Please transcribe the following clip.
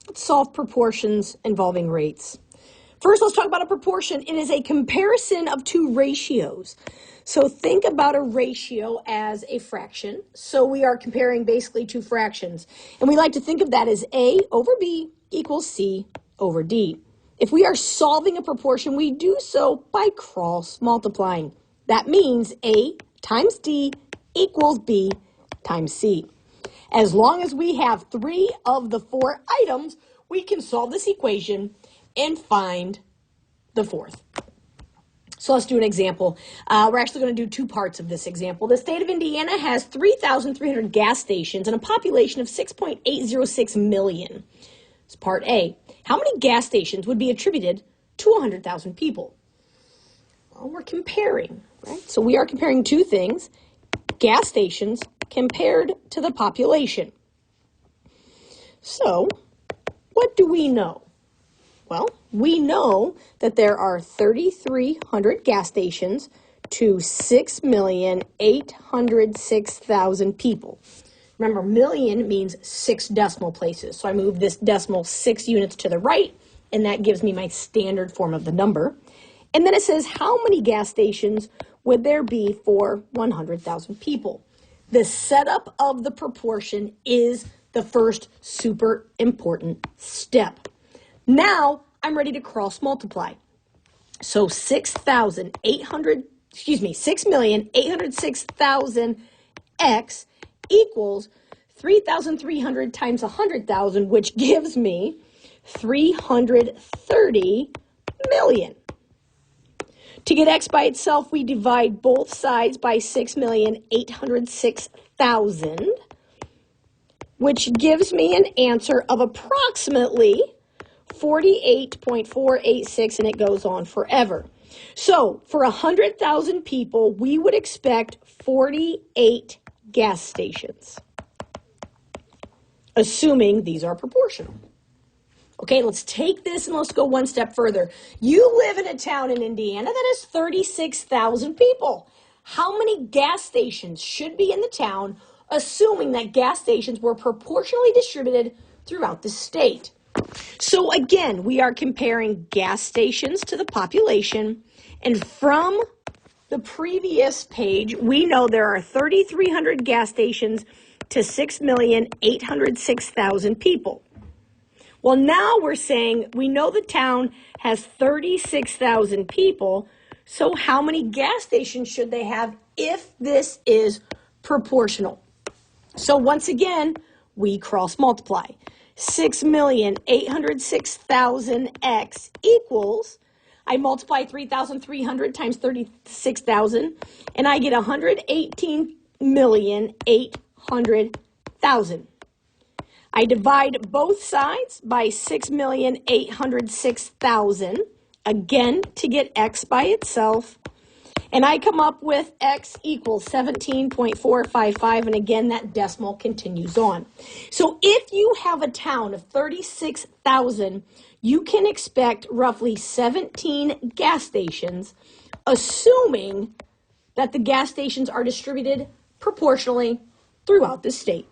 Let's solve proportions involving rates. First, let's talk about a proportion. It is a comparison of two ratios. So think about a ratio as a fraction. So we are comparing basically two fractions. And we like to think of that as A over B equals C over D. If we are solving a proportion, we do so by cross multiplying. That means A times D equals B times C. As long as we have 3 of the 4 items, we can solve this equation and find the fourth. So let's do an example. We're actually going to do 2 parts of this example. The state of Indiana has 3,300 gas stations and a population of 6.806 million. It's part A. How many gas stations would be attributed to 100,000 people? Well, we're comparing, right? So we are comparing 2 things, gas stations compared to the population. So what do we know? Well, we know that there are 3,300 gas stations to 6,806,000 people. Remember, million means 6 decimal places. So I move this decimal 6 units to the right, and that gives me my standard form of the number. And then it says, how many gas stations would there be for 100,000 people? The setup of the proportion is the first super important step. Now I'm ready to cross multiply. So 6,806,000 x equals 3,300 times 100,000, which gives me 330 million. To get x by itself, we divide both sides by 6,806,000, which gives me an answer of approximately 48.486, and it goes on forever. So for 100,000 people, we would expect 48 gas stations, assuming these are proportional. Okay, let's take this and let's go one step further. You live in a town in Indiana that has 36,000 people. How many gas stations should be in the town, assuming that gas stations were proportionally distributed throughout the state? So again, we are comparing gas stations to the population, and from the previous page, we know there are 3,300 gas stations to 6,806,000 people. Well, now we're saying we know the town has 36,000 people, so how many gas stations should they have if this is proportional? So once again, we cross multiply. 6,806,000 x equals, I multiply 3,300 times 36,000, and I get 118,800,000. I divide both sides by 6,806,000, again, to get x by itself. And I come up with x equals 17.455, and again, that decimal continues on. So if you have a town of 36,000, you can expect roughly 17 gas stations, assuming that the gas stations are distributed proportionally throughout the state.